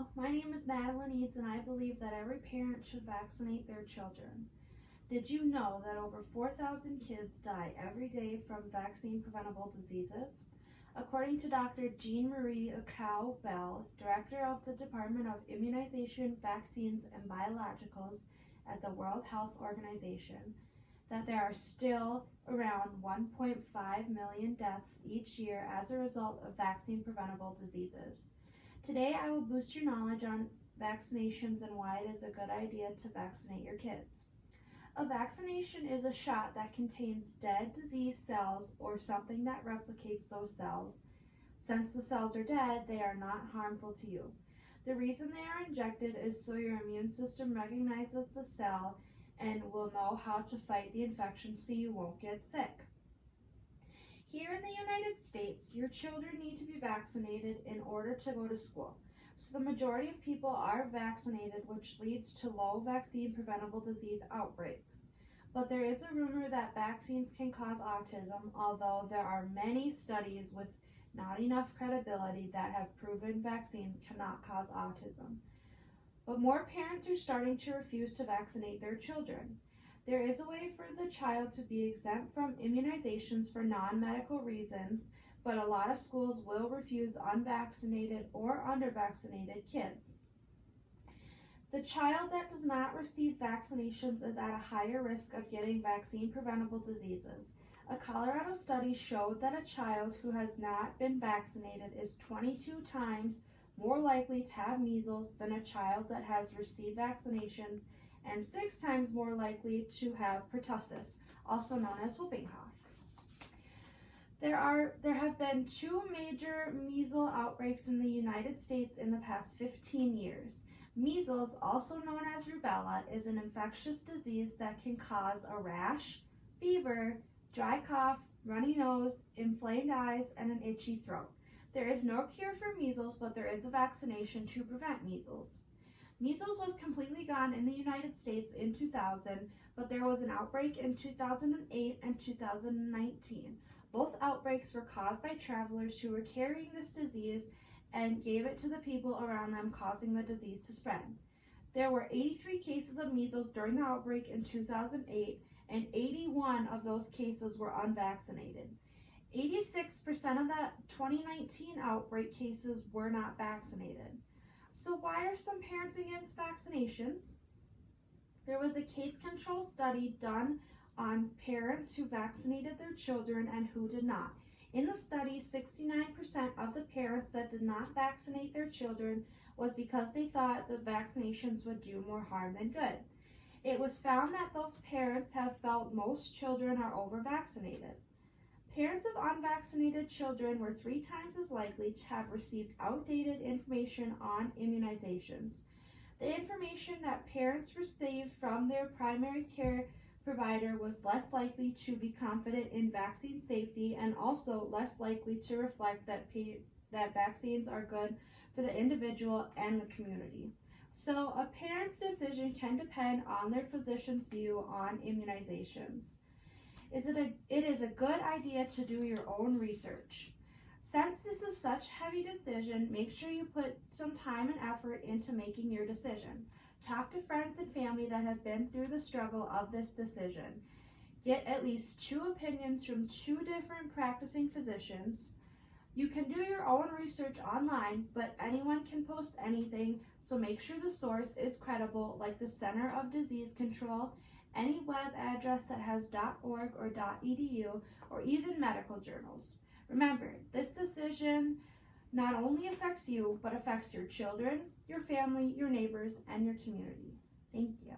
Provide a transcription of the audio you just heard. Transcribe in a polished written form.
Hello, my name is Madeline Eads and I believe that every parent should vaccinate their children. Did you know that over 4,000 kids die every day from vaccine-preventable diseases? According to Dr. Jean-Marie Bell, Director of the Department of Immunization, Vaccines, and Biologicals at the World Health Organization, that there are still around 1.5 million deaths each year as a result of vaccine-preventable diseases. Today I will boost your knowledge on vaccinations and why it is a good idea to vaccinate your kids. A vaccination is a shot that contains dead disease cells or something that replicates those cells. Since the cells are dead, they are not harmful to you. The reason they are injected is so your immune system recognizes the cell and will know how to fight the infection so you won't get sick. Here in the United States, your children need to be vaccinated in order to go to school. So the majority of people are vaccinated, which leads to low vaccine-preventable disease outbreaks. But there is a rumor that vaccines can cause autism, although there are many studies with not enough credibility that have proven vaccines cannot cause autism. But more parents are starting to refuse to vaccinate their children. There is a way for the child to be exempt from immunizations for non-medical reasons, but a lot of schools will refuse unvaccinated or undervaccinated kids. The child that does not receive vaccinations is at a higher risk of getting vaccine-preventable diseases. A Colorado study showed that a child who has not been vaccinated is 22 times more likely to have measles than a child that has received vaccinations and 6 times more likely to have pertussis, also known as whooping cough. There have been 2 major measles outbreaks in the United States in the past 15 years. Measles, also known as rubella, is an infectious disease that can cause a rash, fever, dry cough, runny nose, inflamed eyes, and an itchy throat. There is no cure for measles, but there is a vaccination to prevent measles. Measles was completely gone in the United States in 2000, but there was an outbreak in 2008 and 2019. Both outbreaks were caused by travelers who were carrying this disease and gave it to the people around them, causing the disease to spread. There were 83 cases of measles during the outbreak in 2008, and 81 of those cases were unvaccinated. 86% of the 2019 outbreak cases were not vaccinated. So why are some parents against vaccinations? There was a case control study done on parents who vaccinated their children and who did not. In the study, 69% of the parents that did not vaccinate their children was because they thought the vaccinations would do more harm than good. It was found that those parents have felt most children are over-vaccinated. Parents of unvaccinated children were 3 times as likely to have received outdated information on immunizations. The information that parents received from their primary care provider was less likely to be confident in vaccine safety and also less likely to reflect that vaccines are good for the individual and the community. So a parent's decision can depend on their physician's view on immunizations. It is a good idea to do your own research. Since this is such a heavy decision, make sure you put some time and effort into making your decision. Talk to friends and family that have been through the struggle of this decision. Get at least 2 opinions from 2 different practicing physicians. You can do your own research online, but anyone can post anything, so make sure the source is credible, like the Center of Disease Control, any web address that has .org or .edu, or even medical journals. Remember, this decision not only affects you, but affects your children, your family, your neighbors, and your community. Thank you.